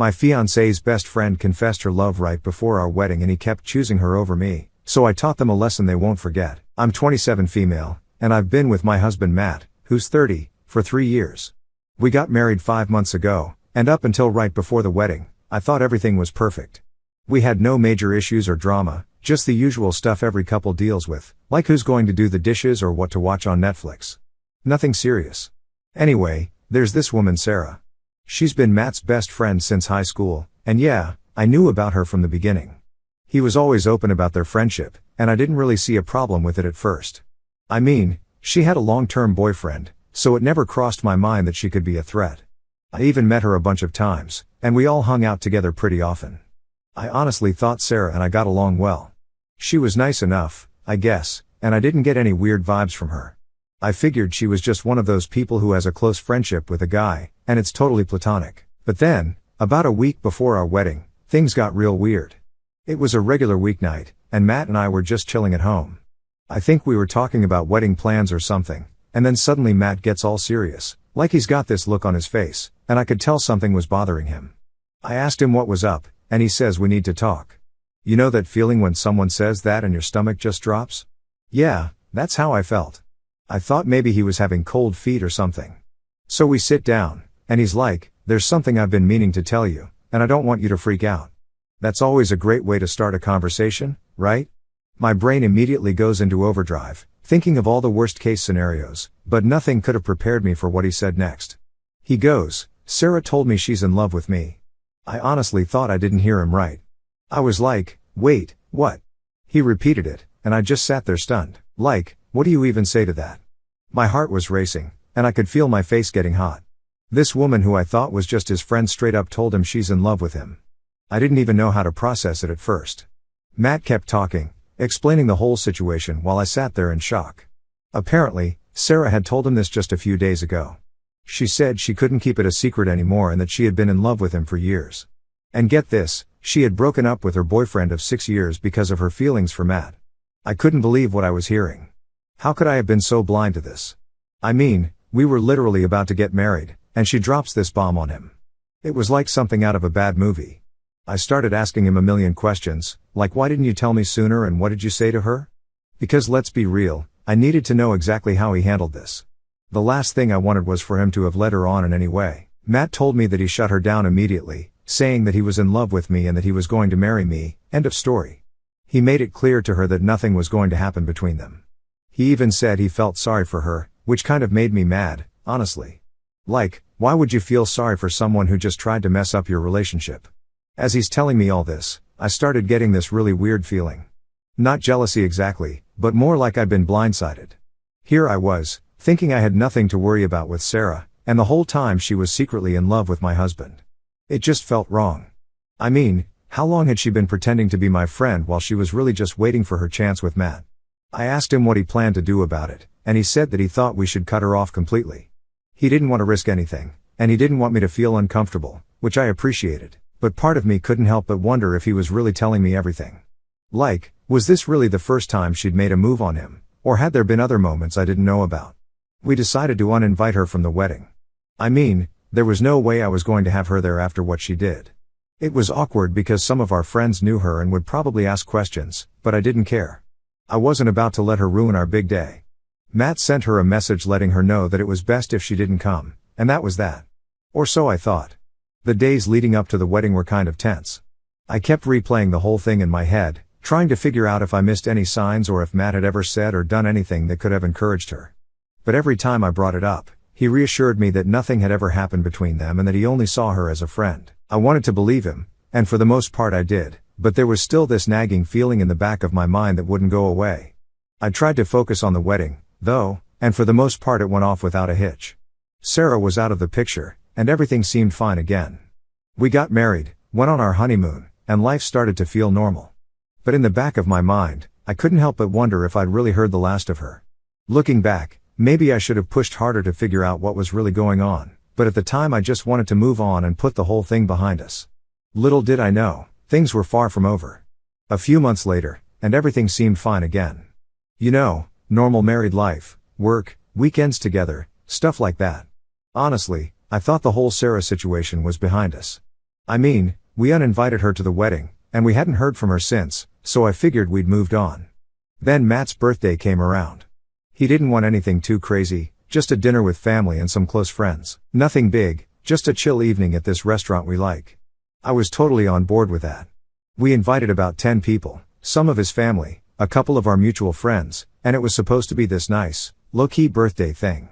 My fiancé's best friend confessed her love right before our wedding and he kept choosing her over me, so I taught them a lesson they won't forget. I'm 27 female, and I've been with my husband Matt, who's 30, for 3 years. We got married 5 months ago, and up until right before the wedding, I thought everything was perfect. We had no major issues or drama, just the usual stuff every couple deals with, like who's going to do the dishes or what to watch on Netflix. Nothing serious. Anyway, there's this woman Sarah. She's been Matt's best friend since high school, and yeah, I knew about her from the beginning. He was always open about their friendship, and I didn't really see a problem with it at first. I mean, she had a long-term boyfriend, so it never crossed my mind that she could be a threat. I even met her a bunch of times, and we all hung out together pretty often. I honestly thought Sarah and I got along well. She was nice enough, I guess, and I didn't get any weird vibes from her. I figured she was just one of those people who has a close friendship with a guy, and it's totally platonic. But then, about a week before our wedding, things got real weird. It was a regular weeknight, and Matt and I were just chilling at home. I think we were talking about wedding plans or something, and then suddenly Matt gets all serious, like he's got this look on his face, and I could tell something was bothering him. I asked him what was up, and he says we need to talk. You know that feeling when someone says that and your stomach just drops? Yeah, that's how I felt. I thought maybe he was having cold feet or something. So we sit down, and he's like, "There's something I've been meaning to tell you, and I don't want you to freak out." That's always a great way to start a conversation, right? My brain immediately goes into overdrive, thinking of all the worst case scenarios, but nothing could have prepared me for what he said next. He goes, "Sarah told me she's in love with me." I honestly thought I didn't hear him right. I was like, "Wait, what?" He repeated it, and I just sat there stunned. Like, what do you even say to that? My heart was racing, and I could feel my face getting hot. This woman who I thought was just his friend straight up told him she's in love with him. I didn't even know how to process it at first. Matt kept talking, explaining the whole situation while I sat there in shock. Apparently, Sarah had told him this just a few days ago. She said she couldn't keep it a secret anymore and that she had been in love with him for years. And get this, she had broken up with her boyfriend of 6 years because of her feelings for Matt. I couldn't believe what I was hearing. How could I have been so blind to this? I mean, we were literally about to get married, and she drops this bomb on him. It was like something out of a bad movie. I started asking him a million questions, like why didn't you tell me sooner and what did you say to her? Because let's be real, I needed to know exactly how he handled this. The last thing I wanted was for him to have led her on in any way. Matt told me that he shut her down immediately, saying that he was in love with me and that he was going to marry me, end of story. He made it clear to her that nothing was going to happen between them. He even said he felt sorry for her, which kind of made me mad, honestly. Like, why would you feel sorry for someone who just tried to mess up your relationship? As he's telling me all this, I started getting this really weird feeling. Not jealousy exactly, but more like I'd been blindsided. Here I was, thinking I had nothing to worry about with Sarah, and the whole time she was secretly in love with my husband. It just felt wrong. I mean, how long had she been pretending to be my friend while she was really just waiting for her chance with Matt? I asked him what he planned to do about it, and he said that he thought we should cut her off completely. He didn't want to risk anything, and he didn't want me to feel uncomfortable, which I appreciated, but part of me couldn't help but wonder if he was really telling me everything. Like, was this really the first time she'd made a move on him, or had there been other moments I didn't know about? We decided to uninvite her from the wedding. I mean, there was no way I was going to have her there after what she did. It was awkward because some of our friends knew her and would probably ask questions, but I didn't care. I wasn't about to let her ruin our big day. Matt sent her a message letting her know that it was best if she didn't come, and that was that. Or so I thought. The days leading up to the wedding were kind of tense. I kept replaying the whole thing in my head, trying to figure out if I missed any signs or if Matt had ever said or done anything that could have encouraged her. But every time I brought it up, he reassured me that nothing had ever happened between them and that he only saw her as a friend. I wanted to believe him, and for the most part I did, but there was still this nagging feeling in the back of my mind that wouldn't go away. I tried to focus on the wedding, though, and for the most part it went off without a hitch. Sarah was out of the picture, and everything seemed fine again. We got married, went on our honeymoon, and life started to feel normal. But in the back of my mind, I couldn't help but wonder if I'd really heard the last of her. Looking back, maybe I should have pushed harder to figure out what was really going on, but at the time I just wanted to move on and put the whole thing behind us. Little did I know, things were far from over. A few months later, and everything seemed fine again. You know, normal married life, work, weekends together, stuff like that. Honestly, I thought the whole Sarah situation was behind us. I mean, we uninvited her to the wedding, and we hadn't heard from her since, so I figured we'd moved on. Then Matt's birthday came around. He didn't want anything too crazy, just a dinner with family and some close friends. Nothing big, just a chill evening at this restaurant we like. I was totally on board with that. We invited about 10 people, some of his family, a couple of our mutual friends, and it was supposed to be this nice, low-key birthday thing.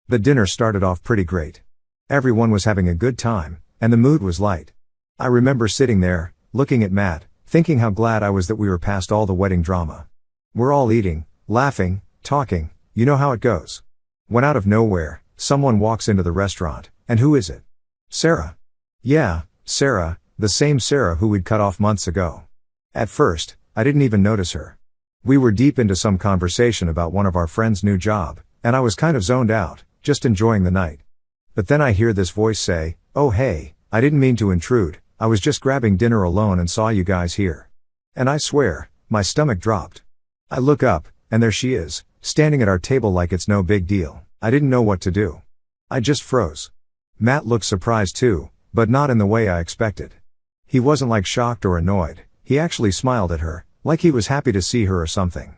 The dinner started off pretty great. Everyone was having a good time, and the mood was light. I remember sitting there, looking at Matt, thinking how glad I was that we were past all the wedding drama. We're all eating, laughing, talking, you know how it goes. When out of nowhere, someone walks into the restaurant, and who is it? Sarah. Yeah, Sarah, the same Sarah who we'd cut off months ago. At first, I didn't even notice her. We were deep into some conversation about one of our friends' new job, and I was kind of zoned out, just enjoying the night. But then I hear this voice say, "Oh hey, I didn't mean to intrude, I was just grabbing dinner alone and saw you guys here." And I swear, my stomach dropped. I look up, and there she is, standing at our table like it's no big deal. I didn't know what to do. I just froze. Matt looked surprised too, but not in the way I expected. He wasn't like shocked or annoyed, he actually smiled at her, like he was happy to see her or something.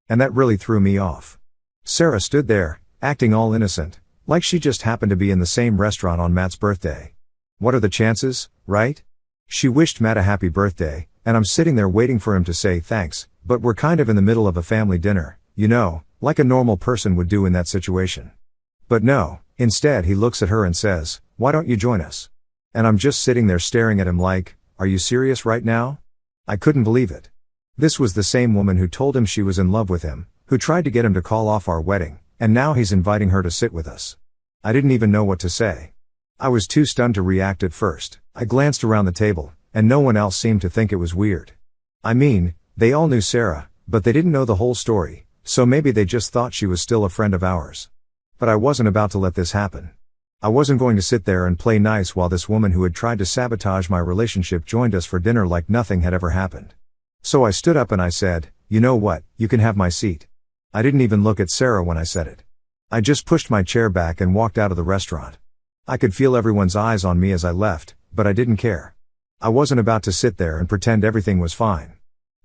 And that really threw me off. Sarah stood there, acting all innocent, like she just happened to be in the same restaurant on Matt's birthday. What are the chances, right? She wished Matt a happy birthday, and I'm sitting there waiting for him to say thanks, but we're kind of in the middle of a family dinner, you know, like a normal person would do in that situation. But no, instead he looks at her and says, "Why don't you join us?" And I'm just sitting there staring at him like, "Are you serious right now?" I couldn't believe it. This was the same woman who told him she was in love with him, who tried to get him to call off our wedding, and now he's inviting her to sit with us. I didn't even know what to say. I was too stunned to react at first. I glanced around the table, and no one else seemed to think it was weird. I mean, they all knew Sarah, but they didn't know the whole story, so maybe they just thought she was still a friend of ours. But I wasn't about to let this happen. I wasn't going to sit there and play nice while this woman who had tried to sabotage my relationship joined us for dinner like nothing had ever happened. So I stood up and I said, "You know what, you can have my seat." I didn't even look at Sarah when I said it. I just pushed my chair back and walked out of the restaurant. I could feel everyone's eyes on me as I left, but I didn't care. I wasn't about to sit there and pretend everything was fine.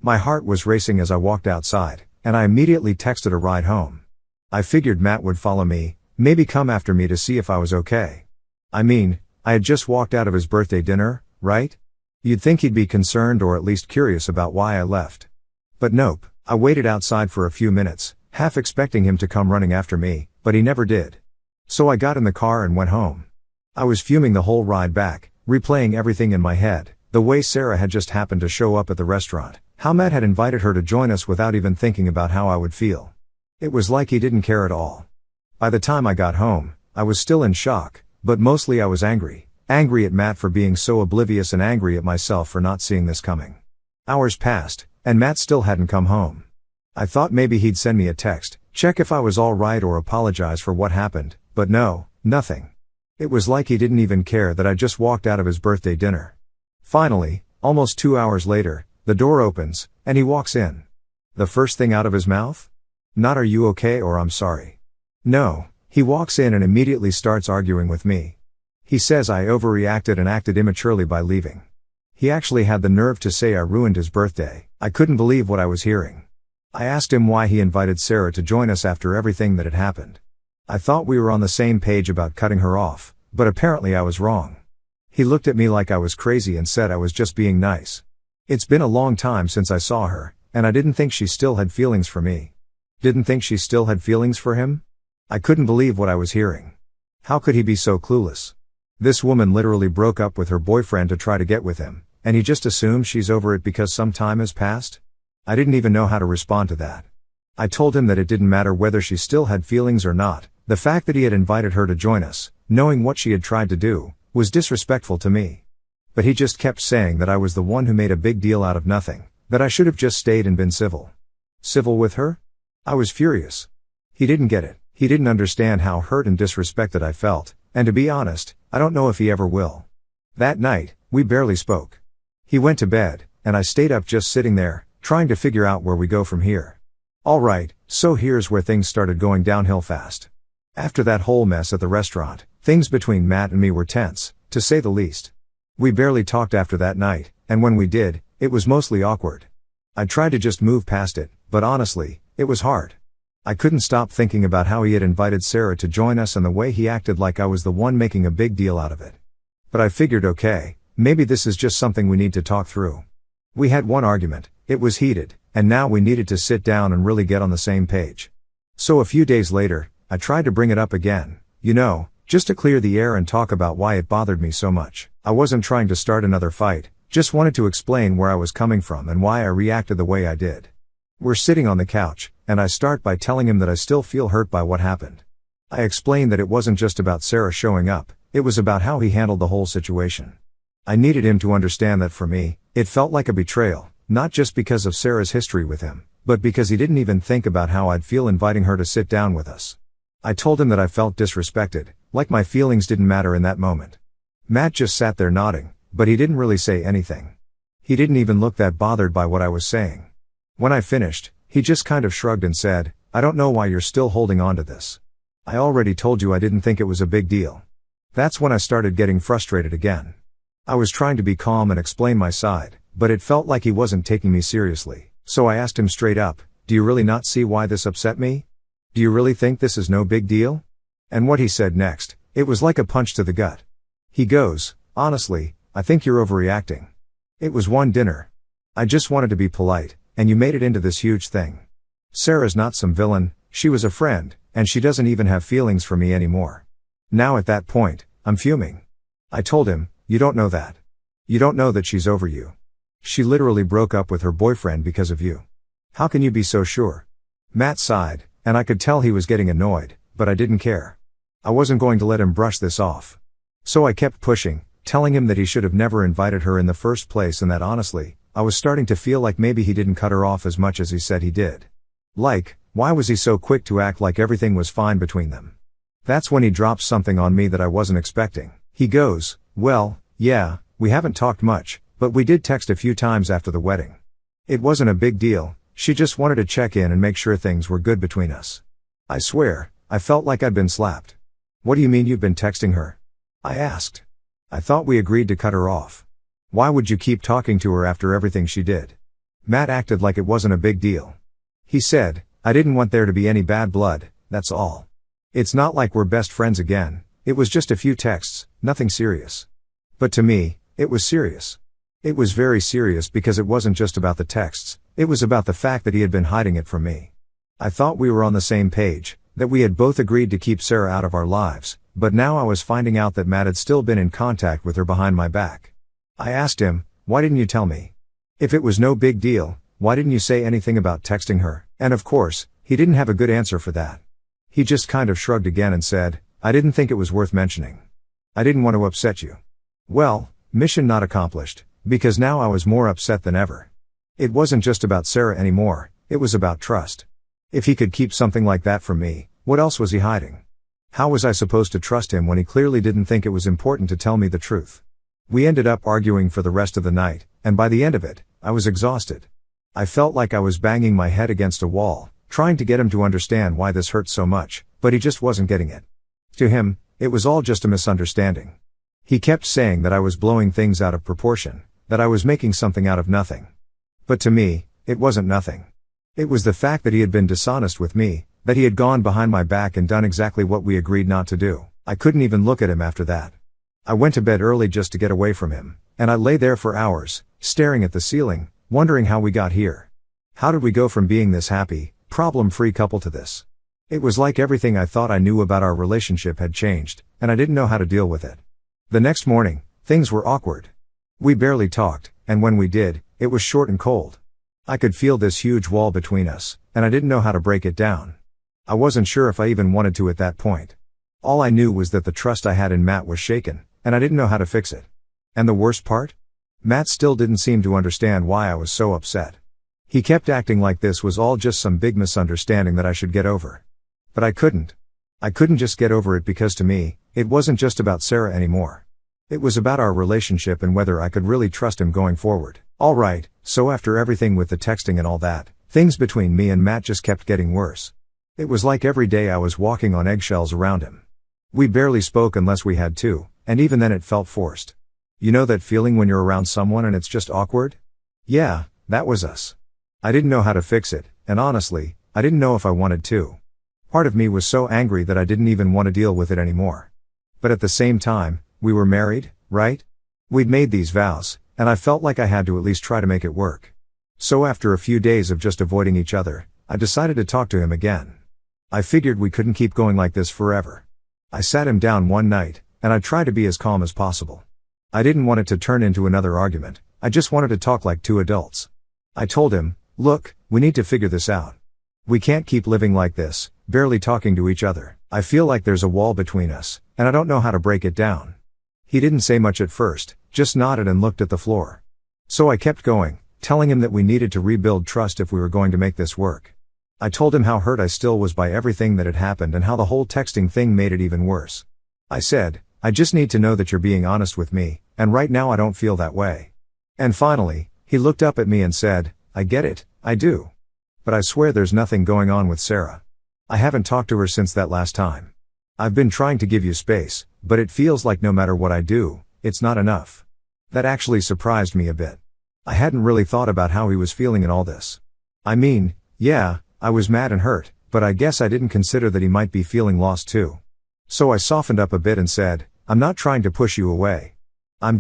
My heart was racing as I walked outside, and I immediately texted a ride home. I figured Matt would follow me, maybe come after me to see if I was okay. I mean, I had just walked out of his birthday dinner, right? You'd think he'd be concerned or at least curious about why I left. But nope, I waited outside for a few minutes, half expecting him to come running after me, but he never did. So I got in the car and went home. I was fuming the whole ride back, replaying everything in my head, the way Sarah had just happened to show up at the restaurant, how Matt had invited her to join us without even thinking about how I would feel. It was like he didn't care at all. By the time I got home, I was still in shock, but mostly I was angry. Angry at Matt for being so oblivious and angry at myself for not seeing this coming. Hours passed, and Matt still hadn't come home. I thought maybe he'd send me a text, check if I was all right or apologize for what happened, but no, nothing. It was like he didn't even care that I just walked out of his birthday dinner. Finally, almost 2 hours later, the door opens, and he walks in. The first thing out of his mouth? Not "Are you okay?" or "I'm sorry." No, he walks in and immediately starts arguing with me. He says I overreacted and acted immaturely by leaving. He actually had the nerve to say I ruined his birthday. I couldn't believe what I was hearing. I asked him why he invited Sarah to join us after everything that had happened. I thought we were on the same page about cutting her off, but apparently I was wrong. He looked at me like I was crazy and said I was just being nice. It's been a long time since I saw her, and I didn't think she still had feelings for me. Didn't think she still had feelings for him? I couldn't believe what I was hearing. How could he be so clueless? This woman literally broke up with her boyfriend to try to get with him, and he just assumes she's over it because some time has passed? I didn't even know how to respond to that. I told him that it didn't matter whether she still had feelings or not. The fact that he had invited her to join us, knowing what she had tried to do, was disrespectful to me. But he just kept saying that I was the one who made a big deal out of nothing, that I should have just stayed and been civil. Civil with her? I was furious. He didn't get it. He didn't understand how hurt and disrespected I felt, and to be honest, I don't know if he ever will. That night, we barely spoke. He went to bed, and I stayed up just sitting there, trying to figure out where we go from here. Alright, so here's where things started going downhill fast. After that whole mess at the restaurant, things between Matt and me were tense, to say the least. We barely talked after that night, and when we did, it was mostly awkward. I tried to just move past it, but honestly, it was hard. I couldn't stop thinking about how he had invited Sarah to join us and the way he acted like I was the one making a big deal out of it. But I figured, okay, maybe this is just something we need to talk through. We had one argument, it was heated, and now we needed to sit down and really get on the same page. So a few days later, I tried to bring it up again, just to clear the air and talk about why it bothered me so much. I wasn't trying to start another fight, just wanted to explain where I was coming from and why I reacted the way I did. We're sitting on the couch, and I start by telling him that I still feel hurt by what happened. I explained that it wasn't just about Sarah showing up, it was about how he handled the whole situation. I needed him to understand that for me, it felt like a betrayal, not just because of Sarah's history with him, but because he didn't even think about how I'd feel inviting her to sit down with us. I told him that I felt disrespected, like my feelings didn't matter in that moment. Matt just sat there nodding, but he didn't really say anything. He didn't even look that bothered by what I was saying. When I finished, he just kind of shrugged and said, "I don't know why you're still holding on to this. I already told you I didn't think it was a big deal." That's when I started getting frustrated again. I was trying to be calm and explain my side, but it felt like he wasn't taking me seriously. So I asked him straight up, "Do you really not see why this upset me? Do you really think this is no big deal?" And what he said next, it was like a punch to the gut. He goes, "Honestly, I think you're overreacting. It was one dinner. I just wanted to be polite, and you made it into this huge thing. Sarah's not some villain, she was a friend, and she doesn't even have feelings for me anymore." Now at that point, I'm fuming. I told him, "You don't know that. You don't know that she's over you. She literally broke up with her boyfriend because of you. How can you be so sure?" Matt sighed, and I could tell he was getting annoyed, but I didn't care. I wasn't going to let him brush this off. So I kept pushing, telling him that he should have never invited her in the first place and that honestly, I was starting to feel like maybe he didn't cut her off as much as he said he did. Like, why was he so quick to act like everything was fine between them? That's when he drops something on me that I wasn't expecting. He goes, "Well, yeah, we haven't talked much, but we did text a few times after the wedding. It wasn't a big deal, she just wanted to check in and make sure things were good between us." I swear, I felt like I'd been slapped. "What do you mean you've been texting her?" I asked. "I thought we agreed to cut her off. Why would you keep talking to her after everything she did?" Matt acted like it wasn't a big deal. He said, "I didn't want there to be any bad blood, that's all. It's not like we're best friends again, it was just a few texts, nothing serious." But to me, it was serious. It was very serious because it wasn't just about the texts, it was about the fact that he had been hiding it from me. I thought we were on the same page, that we had both agreed to keep Sarah out of our lives, but now I was finding out that Matt had still been in contact with her behind my back. I asked him, "Why didn't you tell me? If it was no big deal, why didn't you say anything about texting her?" And of course, he didn't have a good answer for that. He just kind of shrugged again and said, "I didn't think it was worth mentioning. I didn't want to upset you." Well, mission not accomplished, because now I was more upset than ever. It wasn't just about Sarah anymore, it was about trust. If he could keep something like that from me, what else was he hiding? How was I supposed to trust him when he clearly didn't think it was important to tell me the truth? We ended up arguing for the rest of the night, and by the end of it, I was exhausted. I felt like I was banging my head against a wall, trying to get him to understand why this hurt so much, but he just wasn't getting it. To him, it was all just a misunderstanding. He kept saying that I was blowing things out of proportion, that I was making something out of nothing. But to me, it wasn't nothing. It was the fact that he had been dishonest with me, that he had gone behind my back and done exactly what we agreed not to do. I couldn't even look at him after that. I went to bed early just to get away from him, and I lay there for hours, staring at the ceiling, wondering how we got here. How did we go from being this happy, problem-free couple to this? It was like everything I thought I knew about our relationship had changed, and I didn't know how to deal with it. The next morning, things were awkward. We barely talked, and when we did, it was short and cold. I could feel this huge wall between us, and I didn't know how to break it down. I wasn't sure if I even wanted to at that point. All I knew was that the trust I had in Matt was shaken, and I didn't know how to fix it. And the worst part? Matt still didn't seem to understand why I was so upset. He kept acting like this was all just some big misunderstanding that I should get over. But I couldn't. I couldn't just get over it because to me, it wasn't just about Sarah anymore. It was about our relationship and whether I could really trust him going forward. Alright, so after everything with the texting and all that, things between me and Matt just kept getting worse. It was like every day I was walking on eggshells around him. We barely spoke unless we had to, and even then it felt forced. You know that feeling when you're around someone and it's just awkward? Yeah, that was us. I didn't know how to fix it, and honestly, I didn't know if I wanted to. Part of me was so angry that I didn't even want to deal with it anymore. But at the same time, we were married, right? We'd made these vows, and I felt like I had to at least try to make it work. So after a few days of just avoiding each other, I decided to talk to him again. I figured we couldn't keep going like this forever. I sat him down one night, and I tried to be as calm as possible. I didn't want it to turn into another argument, I just wanted to talk like two adults. I told him, look, we need to figure this out. We can't keep living like this, barely talking to each other. I feel like there's a wall between us, and I don't know how to break it down. He didn't say much at first, just nodded and looked at the floor. So I kept going, telling him that we needed to rebuild trust if we were going to make this work. I told him how hurt I still was by everything that had happened and how the whole texting thing made it even worse. I said, I just need to know that you're being honest with me, and right now I don't feel that way. And finally, he looked up at me and said, I get it, I do. But I swear there's nothing going on with Sarah. I haven't talked to her since that last time. I've been trying to give you space, but it feels like no matter what I do, it's not enough. That actually surprised me a bit. I hadn't really thought about how he was feeling in all this. I mean, yeah, I was mad and hurt, but I guess I didn't consider that he might be feeling lost too. So I softened up a bit and said, I'm not trying to push you away. I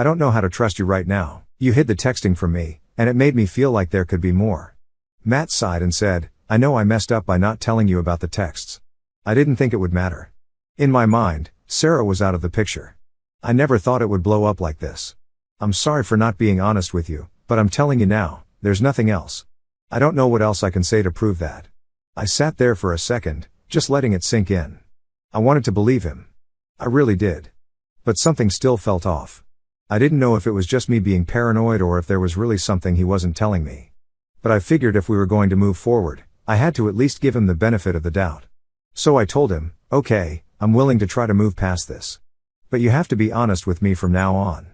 don't know how to trust you right now. You hid the texting from me, and it made me feel like there could be more. Matt sighed and said, I know I messed up by not telling you about the texts. I didn't think it would matter. In my mind, Sarah was out of the picture. I never thought it would blow up like this. I'm sorry for not being honest with you, but I'm telling you now, there's nothing else. I don't know what else I can say to prove that. I sat there for a second, just letting it sink in. I wanted to believe him. I really did. But something still felt off. I didn't know if it was just me being paranoid or if there was really something he wasn't telling me. But I figured if we were going to move forward, I had to at least give him the benefit of the doubt. So I told him, okay, I'm willing to try to move past this. But you have to be honest with me from now on.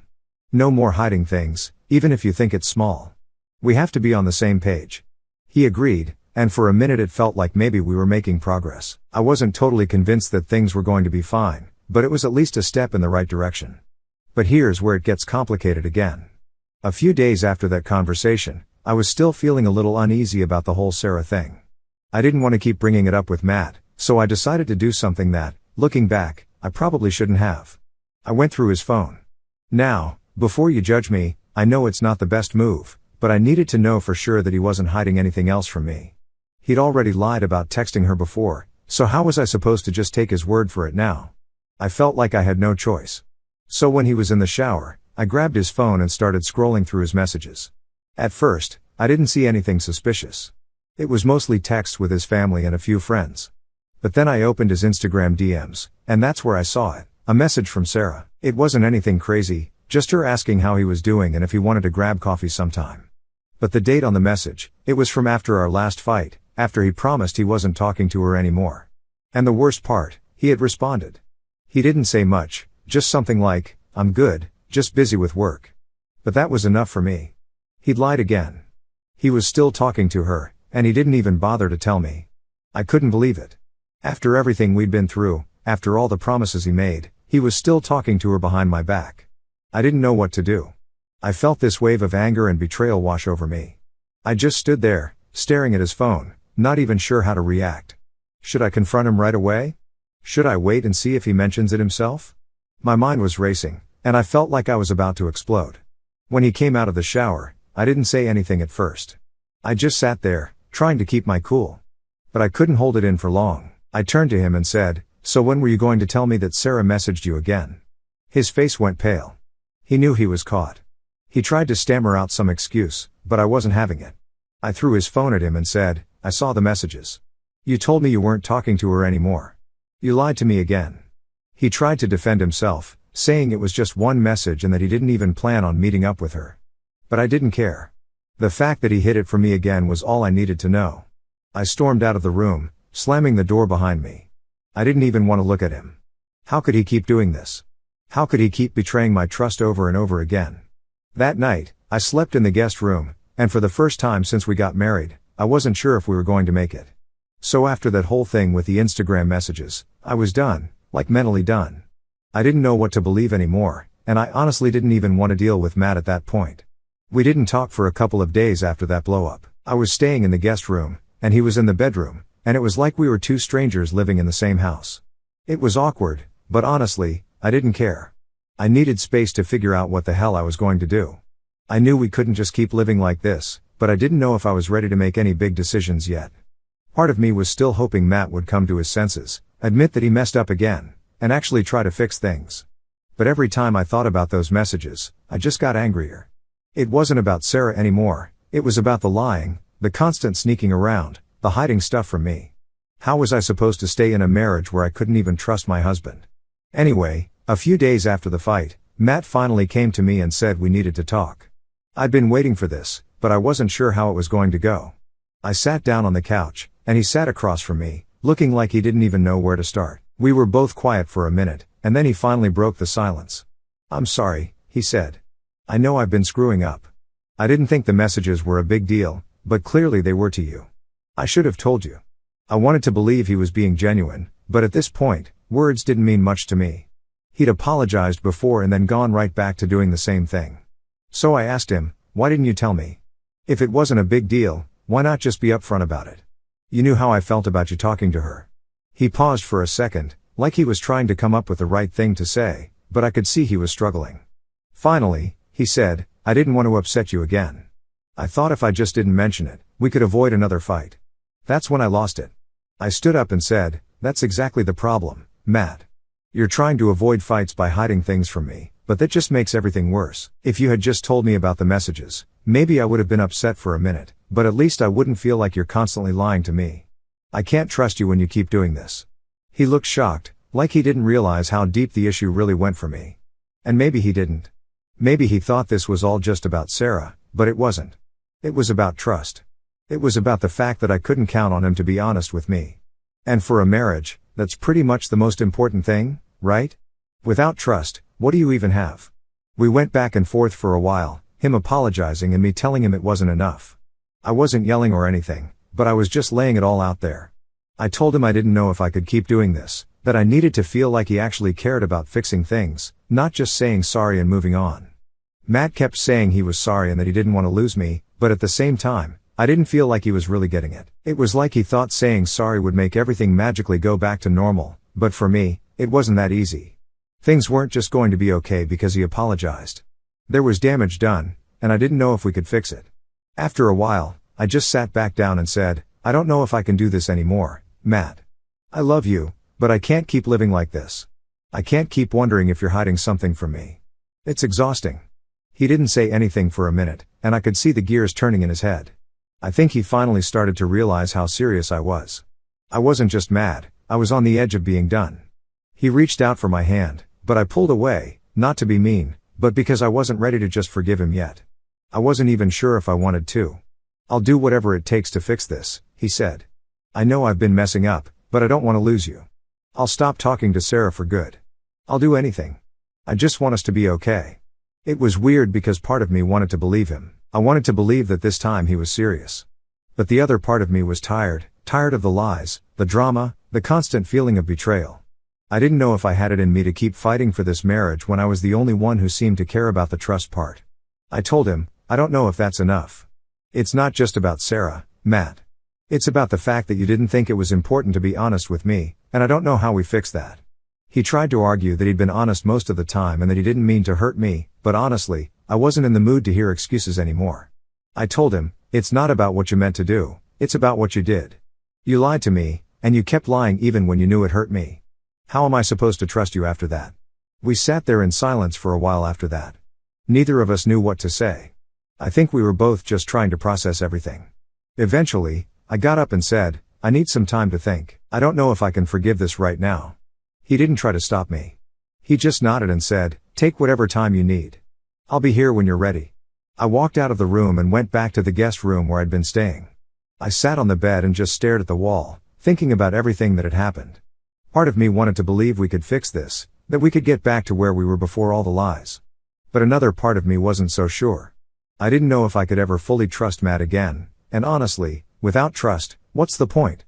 No more hiding things, even if you think it's small. We have to be on the same page. He agreed, and for a minute it felt like maybe we were making progress. I wasn't totally convinced that things were going to be fine, but it was at least a step in the right direction. But here's where it gets complicated again. A few days after that conversation, I was still feeling a little uneasy about the whole Sarah thing. I didn't want to keep bringing it up with Matt, so I decided to do something that, looking back, I probably shouldn't have. I went through his phone. Now, before you judge me, I know it's not the best move, but I needed to know for sure that he wasn't hiding anything else from me. He'd already lied about texting her before, so how was I supposed to just take his word for it now? I felt like I had no choice. So when he was in the shower, I grabbed his phone and started scrolling through his messages. At first, I didn't see anything suspicious. It was mostly texts with his family and a few friends. But then I opened his Instagram DMs, and that's where I saw it, a message from Sarah. It wasn't anything crazy, just her asking how he was doing and if he wanted to grab coffee sometime. But the date on the message, it was from after our last fight, after he promised he wasn't talking to her anymore. And the worst part, he had responded. He didn't say much, just something like, I'm good, just busy with work. But that was enough for me. He'd lied again. He was still talking to her, and he didn't even bother to tell me. I couldn't believe it. After everything we'd been through, after all the promises he made, he was still talking to her behind my back. I didn't know what to do. I felt this wave of anger and betrayal wash over me. I just stood there, staring at his phone, not even sure how to react. Should I confront him right away? Should I wait and see if he mentions it himself? My mind was racing, and I felt like I was about to explode. When he came out of the shower, I didn't say anything at first. I just sat there, trying to keep my cool. But I couldn't hold it in for long. I turned to him and said, so when were you going to tell me that Sarah messaged you again? His face went pale. He knew he was caught. He tried to stammer out some excuse, but I wasn't having it. I threw his phone at him and said, I saw the messages. You told me you weren't talking to her anymore. You lied to me again. He tried to defend himself, saying it was just one message and that he didn't even plan on meeting up with her. But I didn't care. The fact that he hid it from me again was all I needed to know. I stormed out of the room, slamming the door behind me. I didn't even want to look at him. How could he keep doing this? How could he keep betraying my trust over and over again? That night, I slept in the guest room, and for the first time since we got married, I wasn't sure if we were going to make it. So after that whole thing with the Instagram messages, I was done, like mentally done. I didn't know what to believe anymore, and I honestly didn't even want to deal with Matt at that point. We didn't talk for a couple of days after that blow-up. I was staying in the guest room, and he was in the bedroom, and it was like we were two strangers living in the same house. It was awkward, but honestly, I didn't care. I needed space to figure out what the hell I was going to do. I knew we couldn't just keep living like this, but I didn't know if I was ready to make any big decisions yet. Part of me was still hoping Matt would come to his senses, admit that he messed up again, and actually try to fix things. But every time I thought about those messages, I just got angrier. It wasn't about Sarah anymore, it was about the lying, the constant sneaking around, the hiding stuff from me. How was I supposed to stay in a marriage where I couldn't even trust my husband? Anyway, a few days after the fight, Matt finally came to me and said we needed to talk. I'd been waiting for this, but I wasn't sure how it was going to go. I sat down on the couch, and he sat across from me, looking like he didn't even know where to start. We were both quiet for a minute, and then he finally broke the silence. "I'm sorry," he said. "I know I've been screwing up. I didn't think the messages were a big deal, but clearly they were to you. I should have told you." I wanted to believe he was being genuine, but at this point, words didn't mean much to me. He'd apologized before and then gone right back to doing the same thing. So I asked him, "Why didn't you tell me? If it wasn't a big deal, why not just be upfront about it? You knew how I felt about you talking to her." He paused for a second, like he was trying to come up with the right thing to say, but I could see he was struggling. Finally, he said, "I didn't want to upset you again. I thought if I just didn't mention it, we could avoid another fight." That's when I lost it. I stood up and said, "That's exactly the problem, Matt. You're trying to avoid fights by hiding things from me, but that just makes everything worse. If you had just told me about the messages, maybe I would have been upset for a minute, but at least I wouldn't feel like you're constantly lying to me. I can't trust you when you keep doing this." He looked shocked, like he didn't realize how deep the issue really went for me. And maybe he didn't. Maybe he thought this was all just about Sarah, but it wasn't. It was about trust. It was about the fact that I couldn't count on him to be honest with me. And for a marriage, that's pretty much the most important thing, right? Without trust, what do you even have? We went back and forth for a while, him apologizing and me telling him it wasn't enough. I wasn't yelling or anything, but I was just laying it all out there. I told him I didn't know if I could keep doing this, that I needed to feel like he actually cared about fixing things, not just saying sorry and moving on. Matt kept saying he was sorry and that he didn't want to lose me, but at the same time, I didn't feel like he was really getting it. It was like he thought saying sorry would make everything magically go back to normal, but for me, it wasn't that easy. Things weren't just going to be okay because he apologized. There was damage done, and I didn't know if we could fix it. After a while, I just sat back down and said, "I don't know if I can do this anymore, Matt. I love you, but I can't keep living like this. I can't keep wondering if you're hiding something from me. It's exhausting." He didn't say anything for a minute, and I could see the gears turning in his head. I think he finally started to realize how serious I was. I wasn't just mad, I was on the edge of being done. He reached out for my hand, but I pulled away, not to be mean, but because I wasn't ready to just forgive him yet. I wasn't even sure if I wanted to. "I'll do whatever it takes to fix this," he said. "I know I've been messing up, but I don't want to lose you. I'll stop talking to Sarah for good. I'll do anything. I just want us to be okay." It was weird because part of me wanted to believe him. I wanted to believe that this time he was serious. But the other part of me was tired of the lies, the drama, the constant feeling of betrayal. I didn't know if I had it in me to keep fighting for this marriage when I was the only one who seemed to care about the trust part. I told him, "I don't know if that's enough. It's not just about Sarah, Matt. It's about the fact that you didn't think it was important to be honest with me, and I don't know how we fix that." He tried to argue that he'd been honest most of the time and that he didn't mean to hurt me, but honestly, I wasn't in the mood to hear excuses anymore. I told him, "It's not about what you meant to do, it's about what you did. You lied to me, and you kept lying even when you knew it hurt me. How am I supposed to trust you after that?" We sat there in silence for a while after that. Neither of us knew what to say. I think we were both just trying to process everything. Eventually, I got up and said, "I need some time to think. I don't know if I can forgive this right now." He didn't try to stop me. He just nodded and said, "Take whatever time you need. I'll be here when you're ready." I walked out of the room and went back to the guest room where I'd been staying. I sat on the bed and just stared at the wall, thinking about everything that had happened. Part of me wanted to believe we could fix this, that we could get back to where we were before all the lies. But another part of me wasn't so sure. I didn't know if I could ever fully trust Matt again, and honestly, without trust, what's the point?